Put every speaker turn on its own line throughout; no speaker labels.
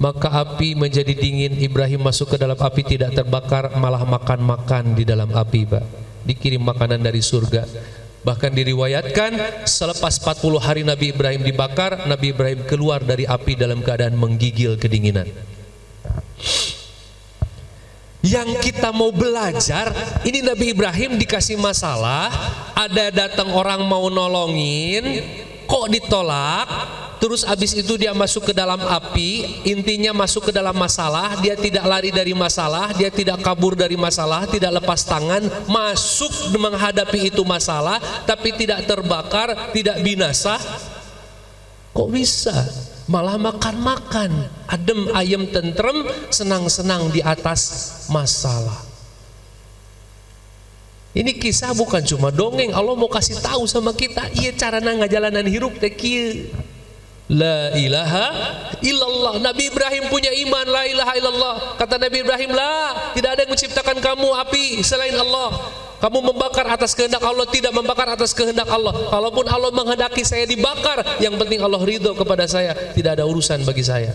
Maka api menjadi dingin. Ibrahim masuk ke dalam api, tidak terbakar, malah makan-makan di dalam api, Pak. Dikirim makanan dari surga. Bahkan diriwayatkan selepas 40 hari Nabi Ibrahim dibakar, Nabi Ibrahim keluar dari api dalam keadaan menggigil kedinginan. Yang kita mau belajar, ini Nabi Ibrahim dikasih masalah, ada datang orang mau nolongin, kok ditolak. Terus abis itu dia masuk ke dalam api. Intinya masuk ke dalam masalah. Dia tidak lari dari masalah, dia tidak kabur dari masalah, tidak lepas tangan, masuk menghadapi itu masalah, tapi tidak terbakar, tidak binasa. Kok bisa? Malah makan-makan, adem ayem tentrem, senang-senang di atas masalah. Ini kisah bukan cuma dongeng. Allah mau kasih tahu sama kita, iya carana ngajalanan hirup teh kieu. La ilaha illallah. Nabi Ibrahim punya iman la ilaha illallah. Kata Nabi Ibrahim, la, tidak ada yang menciptakan kamu api selain Allah. Kamu membakar atas kehendak Allah, tidak membakar atas kehendak Allah. Kalaupun Allah menghendaki saya dibakar, yang penting Allah ridho kepada saya, tidak ada urusan bagi saya.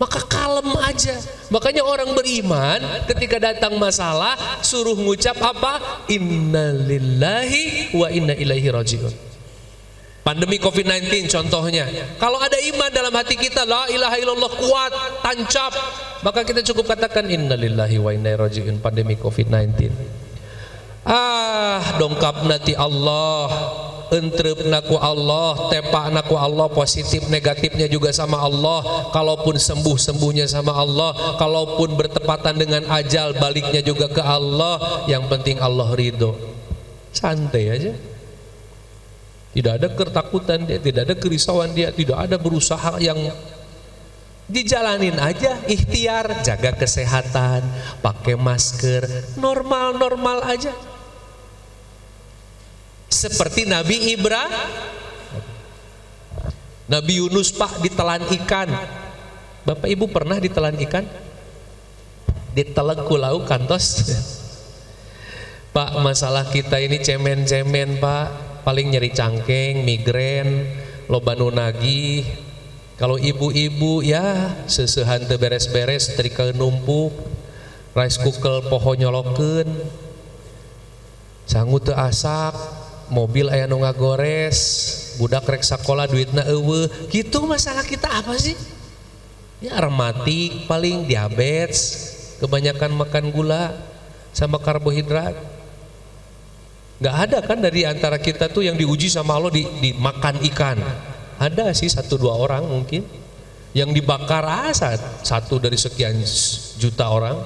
Maka kalem aja. Makanya orang beriman ketika datang masalah suruh ngucap apa? Innalillahi wa inna ilaihi rajiun. Pandemi COVID-19 contohnya. Kalau ada iman dalam hati kita, la ilaha illallah, kuat, tancap, maka kita cukup katakan innalillahi wa inna ilaihi rajiun. Pandemi COVID-19. Dongkapna ti Allah, entrepna ku Allah, tepakna ku Allah, positif negatifnya juga sama Allah. Kalaupun sembuh-sembuhnya sama Allah, kalaupun bertepatan dengan ajal, baliknya juga ke Allah. Yang penting Allah ridho. Santai aja. Tidak ada ketakutan dia, tidak ada kerisauan dia, tidak ada berusaha yang dijalanin aja, ikhtiar, jaga kesehatan, pakai masker, normal-normal aja. Seperti Nabi Ibrahim, Nabi Yunus, Pak, ditelan ikan. Bapak Ibu pernah ditelan ikan? Ditelan ku lauk kantos. Pak, masalah kita ini cemen-cemen, Pak. Paling nyeri cangkeng, migrain, loba nu nagih. Kalau ibu-ibu ya seusehan teu beres-beres, trika numpuk, rice cooker poho nyolokeun, sangu teu asak, mobil aya nu ngagores, budak rek sakola duitna eueuh. Gitu masalah kita apa sih? Ya rematik, paling diabetes, kebanyakan makan gula sama karbohidrat. Nggak ada kan dari antara kita tuh yang diuji sama Allah dimakan ikan. Ada sih 1-2 orang mungkin yang dibakar satu dari sekian juta orang.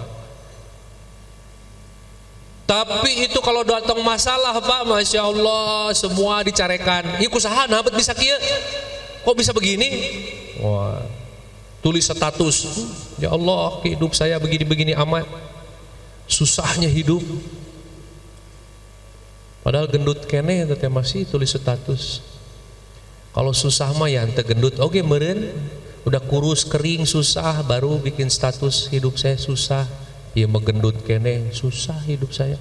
Tapi itu kalau datang masalah, Pak, Masya Allah, semua dicarekan. Iya kusaha nabat bisa kieu, kok bisa begini? Wah, tulis status, ya Allah, hidup saya begini-begini amat, susahnya hidup. Padahal gendut kene teh masih tulis status. Kalau susah mah ya ente gendut, oke meureun. Udah kurus kering susah baru bikin status hidup saya susah. Ya mah gendut kene susah hidup saya.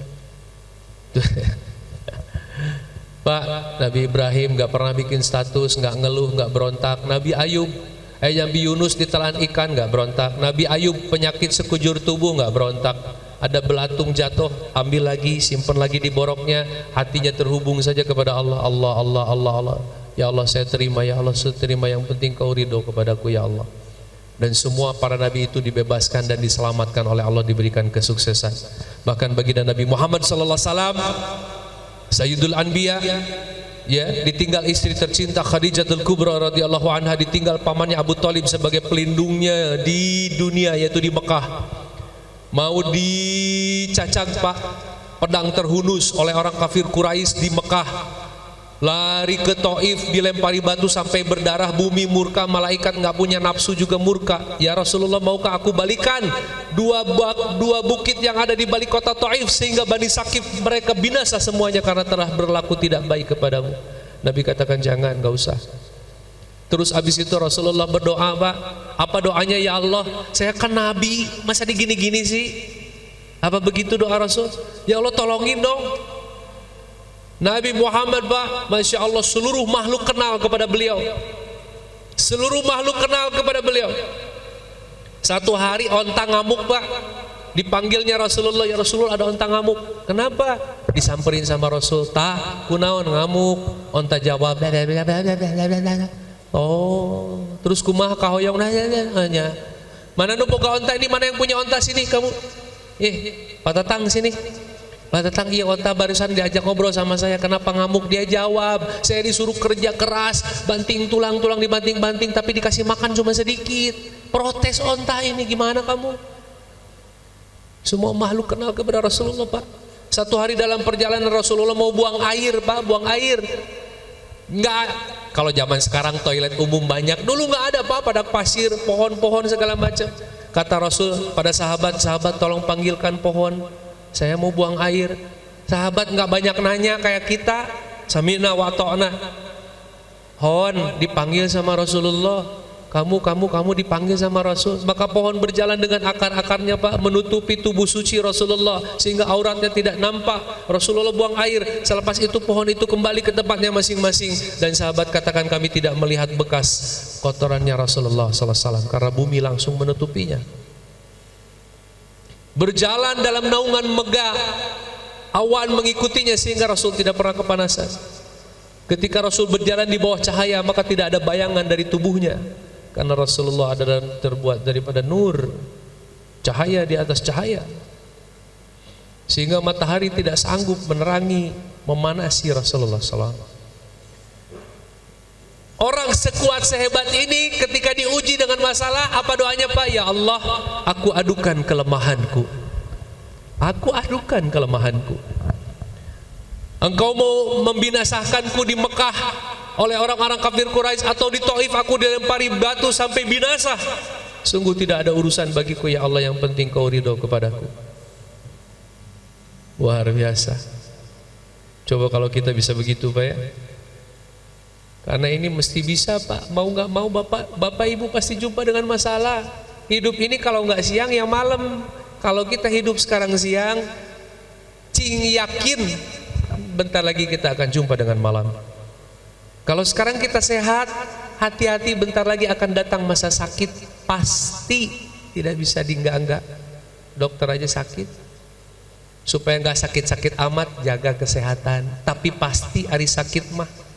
Pak, Nabi Ibrahim nggak pernah bikin status, nggak ngeluh, nggak berontak. Nabi Ayub, Nabi Yunus ditelan ikan nggak berontak. Nabi Ayub penyakit sekujur tubuh nggak berontak. Ada belatung jatuh, ambil lagi, simpan lagi di boroknya, hatinya terhubung saja kepada Allah. Allah, Allah, Allah, Allah. Ya Allah saya terima, ya Allah saya terima, yang penting kau ridho kepadaku ya Allah. Dan semua para nabi itu dibebaskan dan diselamatkan oleh Allah, diberikan kesuksesan. Bahkan baginda Nabi Muhammad sallallahu alaihi wasallam, Sayyidul Anbiya, ya, ditinggal istri tercinta Khadijatul Kubra radhiyallahu anha, ditinggal pamannya Abu Thalib sebagai pelindungnya di dunia, yaitu di Mekah. Mau dicacang, Pak, pedang terhunus oleh orang kafir Quraisy di Mekah. Lari ke Taif, dilempari batu sampai berdarah, bumi murka, malaikat nggak punya nafsu juga murka. Ya Rasulullah, maukah aku balikan dua bukit yang ada di balik kota Taif sehingga Bani Sakif mereka binasa semuanya karena telah berlaku tidak baik kepadamu? Nabi katakan jangan, nggak usah. Terus abis itu Rasulullah berdoa, Pak. Apa doanya? Ya Allah, saya kan Nabi, masa digini-gini sih? Apa begitu doa Rasul? Ya Allah tolongin dong. Nabi Muhammad, Pak, Masya Allah, seluruh makhluk kenal kepada beliau. Seluruh makhluk kenal kepada beliau. Satu hari onta ngamuk Pak, dipanggilnya Rasulullah, ya Rasulullah ada onta ngamuk. Kenapa? Disamperin sama Rasul, tak kunaon ngamuk. Onta jawab, oh, terus kumaha kahoyong nanya, mana nu boga onta ini, mana yang punya onta sini kamu? Pak Tatang sini. Pak Tatang, iya onta barusan diajak ngobrol sama saya, kenapa ngamuk? Dia jawab, saya disuruh kerja keras, banting tulang-tulang dibanting-banting, tapi dikasih makan cuma sedikit. Protes onta ini, gimana kamu? Semua makhluk kenal kepada Rasulullah Pak. Satu hari dalam perjalanan Rasulullah mau buang air Pak, buang air. Enggak, kalau zaman sekarang toilet umum banyak, dulu nggak ada Pak, pada pasir, pohon-pohon segala macam. Kata Rasul pada sahabat-sahabat, tolong panggilkan pohon, saya mau buang air. Sahabat nggak banyak nanya kayak kita, samina wa ta'na. Hon dipanggil sama Rasulullah, kamu dipanggil sama Rasul. Maka pohon berjalan dengan akar-akarnya Pak, menutupi tubuh suci Rasulullah sehingga auratnya tidak nampak. Rasulullah buang air, selepas itu pohon itu kembali ke tempatnya masing-masing, dan sahabat katakan kami tidak melihat bekas kotorannya Rasulullah SAW karena bumi langsung menutupinya. Berjalan dalam naungan megah, awan mengikutinya sehingga Rasul tidak pernah kepanasan. Ketika Rasul berjalan di bawah cahaya, maka tidak ada bayangan dari tubuhnya, karena Rasulullah adalah terbuat daripada nur, cahaya di atas cahaya, sehingga matahari tidak sanggup menerangi, memanasi Rasulullah SAW. Orang sekuat sehebat ini ketika diuji dengan masalah, apa doanya Pak? Ya Allah, aku adukan kelemahanku. Aku adukan kelemahanku. Engkau mau membinasakanku di Mekah oleh orang-orang kafir Quraisy, atau di Taif aku dilempari batu sampai binasa. Sungguh tidak ada urusan bagiku ya Allah, yang penting kau ridho kepadaku. Luar biasa. Coba kalau kita bisa begitu Pak ya. Karena ini mesti bisa Pak, mau nggak mau Bapak Ibu pasti jumpa dengan masalah. Hidup ini kalau nggak siang ya malam. Kalau kita hidup sekarang siang, cing yakin bentar lagi kita akan jumpa dengan malam. Kalau sekarang kita sehat, hati-hati bentar lagi akan datang masa sakit, pasti tidak bisa dienggak-enggak. Dokter aja sakit, supaya nggak sakit-sakit amat, jaga kesehatan. Tapi pasti hari sakit mah